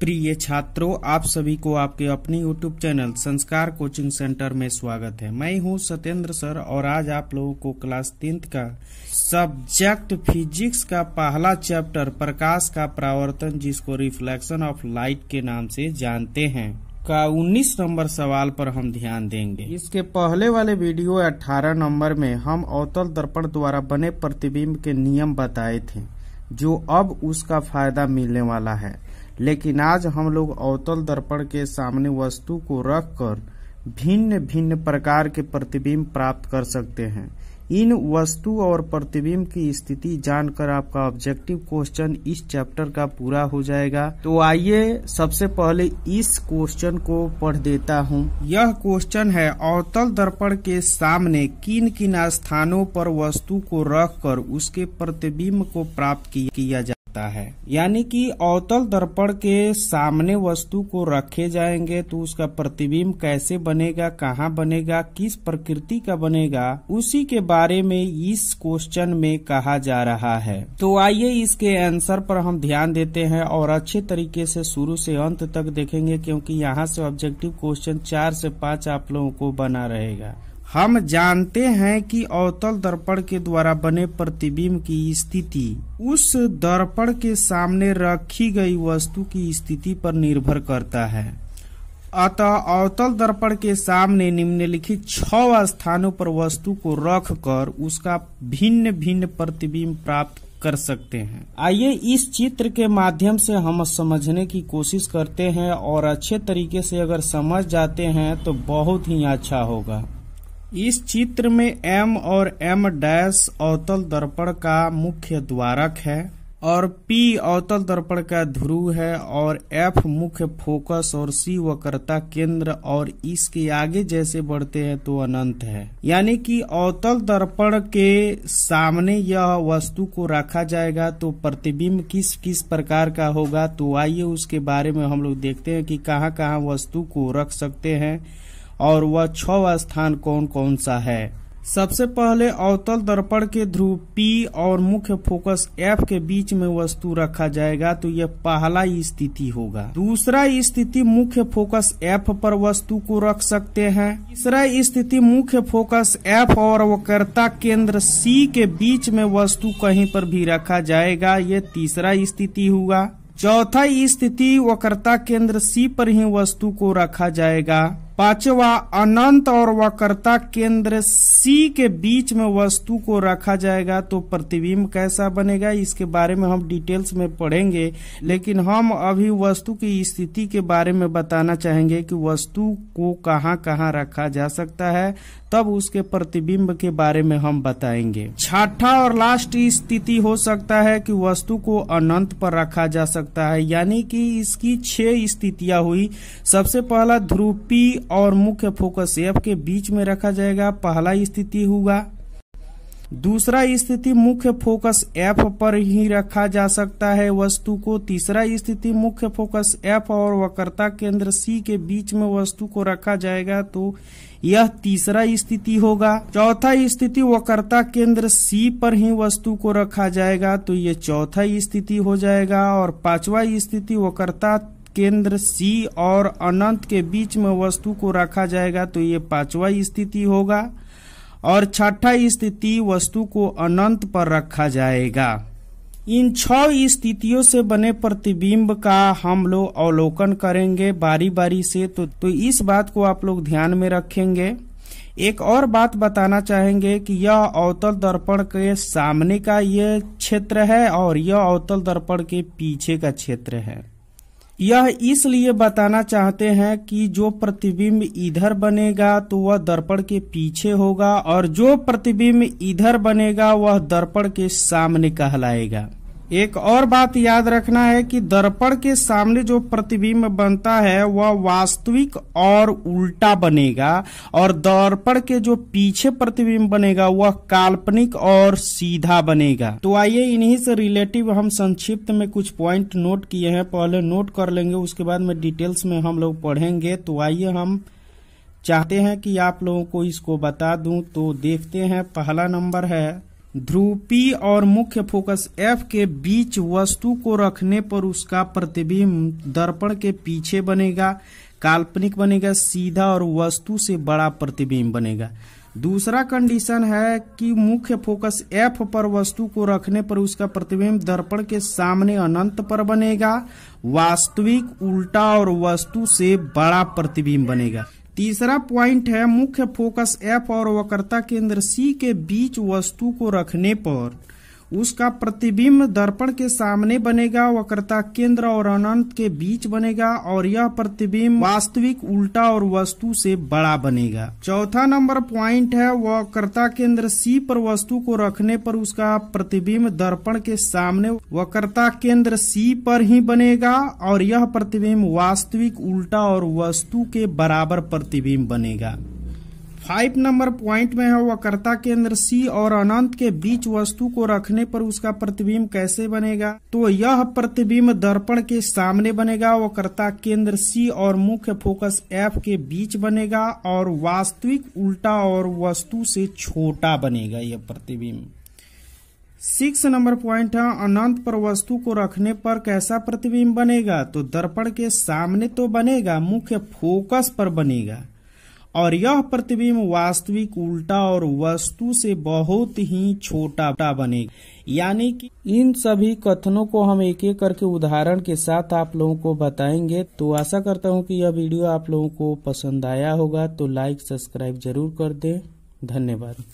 प्रिय छात्रों, आप सभी को आपके अपने YouTube चैनल संस्कार कोचिंग सेंटर में स्वागत है। मैं हूं सत्येंद्र सर और आज आप लोगों को क्लास 10th का सब्जेक्ट फिजिक्स का पहला चैप्टर प्रकाश का परावर्तन, जिसको रिफ्लेक्शन ऑफ लाइट के नाम से जानते हैं, का 19 नंबर सवाल पर हम ध्यान देंगे। इसके पहले वाले वीडियो 18 नंबर में हम अवतल दर्पण द्वारा बने प्रतिबिंब के नियम बताए थे, जो अब उसका फायदा मिलने वाला है। लेकिन आज हम लोग अवतल दर्पण के सामने वस्तु को रखकर भिन्न भिन्न प्रकार के प्रतिबिंब प्राप्त कर सकते हैं। इन वस्तु और प्रतिबिंब की स्थिति जानकर आपका ऑब्जेक्टिव क्वेश्चन इस चैप्टर का पूरा हो जाएगा। तो आइए सबसे पहले इस क्वेश्चन को पढ़ देता हूँ। यह क्वेश्चन है, अवतल दर्पण के सामने किन किन स्थानों पर वस्तु को रखकर उसके प्रतिबिंब को प्राप्त किया जाता है। यानी कि अवतल दर्पण के सामने वस्तु को रखे जाएंगे तो उसका प्रतिबिंब कैसे बनेगा, कहाँ बनेगा, किस प्रकृति का बनेगा, उसी के बारे में इस क्वेश्चन में कहा जा रहा है। तो आइए इसके आंसर पर हम ध्यान देते हैं और अच्छे तरीके से शुरू से अंत तक देखेंगे, क्योंकि यहाँ से ऑब्जेक्टिव क्वेश्चन 4 से 5 आप लोगों को बना रहेगा। हम जानते हैं कि अवतल दर्पण के द्वारा बने प्रतिबिंब की स्थिति उस दर्पण के सामने रखी गई वस्तु की स्थिति पर निर्भर करता है। अतः अवतल दर्पण के सामने निम्नलिखित 6 स्थानों पर वस्तु को रखकर उसका भिन्न भिन्न प्रतिबिंब प्राप्त कर सकते हैं। आइए इस चित्र के माध्यम से हम समझने की कोशिश करते हैं और अच्छे तरीके से अगर समझ जाते हैं तो बहुत ही अच्छा होगा। इस चित्र में M और M' अवतल दर्पण का मुख्य द्वारक है और P अवतल दर्पण का ध्रुव है और F मुख्य फोकस और C वक्रता केंद्र, और इसके आगे जैसे बढ़ते हैं तो अनंत है। यानी कि अवतल दर्पण के सामने यह वस्तु को रखा जाएगा तो प्रतिबिंब किस किस प्रकार का होगा। तो आइए उसके बारे में हम लोग देखते हैं कि कहाँ कहाँ वस्तु को रख सकते हैं और वह 6 स्थान कौन कौन सा है। सबसे पहले अवतल दर्पण के ध्रुव P और मुख्य फोकस F के बीच में वस्तु रखा जाएगा तो यह पहला स्थिति होगा। दूसरा स्थिति मुख्य फोकस F पर वस्तु को रख सकते हैं। तीसरा स्थिति मुख्य फोकस F और वक्रता केंद्र C के बीच में वस्तु कहीं पर भी रखा जाएगा, यह तीसरा स्थिति हुआ। चौथा स्थिति वक्रता केंद्र C पर ही वस्तु को रखा जाएगा। पांचवा अनंत और वक्रता केंद्र C के बीच में वस्तु को रखा जाएगा तो प्रतिबिंब कैसा बनेगा, इसके बारे में हम डिटेल्स में पढ़ेंगे। लेकिन हम अभी वस्तु की स्थिति के बारे में बताना चाहेंगे कि वस्तु को कहाँ कहाँ रखा जा सकता है, तब उसके प्रतिबिंब के बारे में हम बताएंगे। छठा और लास्ट स्थिति हो सकता है कि वस्तु को अनंत पर रखा जा सकता है। यानी कि इसकी 6 स्थितियां हुई। सबसे पहला ध्रुव P और मुख्य फोकस F के बीच में रखा जाएगा, पहला स्थिति होगा। दूसरा स्थिति मुख्य फोकस F पर ही रखा जा सकता है वस्तु को। तीसरा स्थिति मुख्य फोकस F और वक्रता केंद्र C के बीच में वस्तु को रखा जाएगा तो यह तीसरा स्थिति होगा। चौथा स्थिति वक्रता केंद्र C पर ही वस्तु को रखा जाएगा तो यह चौथा स्थिति हो जाएगा। और पांचवा स्थिति वक्रता केंद्र C और अनंत के बीच में वस्तु को रखा जाएगा तो ये 5वां स्थिति होगा। और छठा स्थिति वस्तु को अनंत पर रखा जाएगा। इन 6 स्थितियों से बने प्रतिबिंब का हम लोग अवलोकन करेंगे बारी बारी से, तो इस बात को आप लोग ध्यान में रखेंगे। एक और बात बताना चाहेंगे कि यह अवतल दर्पण के सामने का यह क्षेत्र है और यह अवतल दर्पण के पीछे का क्षेत्र है। यह इसलिए बताना चाहते हैं कि जो प्रतिबिंब इधर बनेगा तो वह दर्पण के पीछे होगा और जो प्रतिबिंब इधर बनेगा वह दर्पण के सामने कहलाएगा। एक और बात याद रखना है कि दर्पण के सामने जो प्रतिबिंब बनता है वह वास्तविक और उल्टा बनेगा और दर्पण के जो पीछे प्रतिबिंब बनेगा वह काल्पनिक और सीधा बनेगा। तो आइए इन्हीं से रिलेटिव हम संक्षिप्त में कुछ पॉइंट नोट किए हैं, पहले नोट कर लेंगे, उसके बाद में डिटेल्स में हम लोग पढ़ेंगे। तो आइए हम चाहते हैं कि आप लोगों को इसको बता दूं, तो देखते हैं। पहला नंबर है ध्रुव P और मुख्य फोकस F के बीच वस्तु को रखने पर उसका प्रतिबिंब दर्पण के पीछे बनेगा, काल्पनिक बनेगा, सीधा और वस्तु से बड़ा प्रतिबिंब बनेगा। दूसरा कंडीशन है कि मुख्य फोकस F पर वस्तु को रखने पर उसका प्रतिबिंब दर्पण के सामने अनंत पर बनेगा, वास्तविक, उल्टा और वस्तु से बड़ा प्रतिबिंब बनेगा। तीसरा पॉइंट है मुख्य फोकस F और वक्रता केंद्र C के बीच वस्तु को रखने पर उसका प्रतिबिंब दर्पण के सामने बनेगा, वक्रता केंद्र और अनंत के बीच बनेगा और यह प्रतिबिंब वास्तविक, उल्टा और वस्तु से बड़ा बनेगा। चौथा नंबर पॉइंट है वक्रता केंद्र C पर वस्तु को रखने पर उसका प्रतिबिंब दर्पण के सामने वक्रता केंद्र C पर ही बनेगा और यह प्रतिबिंब वास्तविक, उल्टा और वस्तु के बराबर प्रतिबिंब बनेगा। 5 नंबर पॉइंट में है वक्रता केंद्र C और अनंत के बीच वस्तु को रखने पर उसका प्रतिबिंब कैसे बनेगा। तो यह प्रतिबिंब दर्पण के सामने बनेगा, वक्रता केंद्र C और मुख्य फोकस F के बीच बनेगा और वास्तविक, उल्टा और वस्तु से छोटा बनेगा यह प्रतिबिंब। 6 नंबर पॉइंट है अनंत पर वस्तु को रखने पर कैसा प्रतिबिंब बनेगा। तो दर्पण के सामने तो बनेगा, मुख्य फोकस पर बनेगा और यह प्रतिबिंब वास्तविक, उल्टा और वस्तु से बहुत ही छोटा बनेगा। यानी कि इन सभी कथनों को हम एक एक करके उदाहरण के साथ आप लोगों को बताएंगे। तो आशा करता हूं कि यह वीडियो आप लोगों को पसंद आया होगा। तो लाइक, सब्सक्राइब जरूर कर दें। धन्यवाद।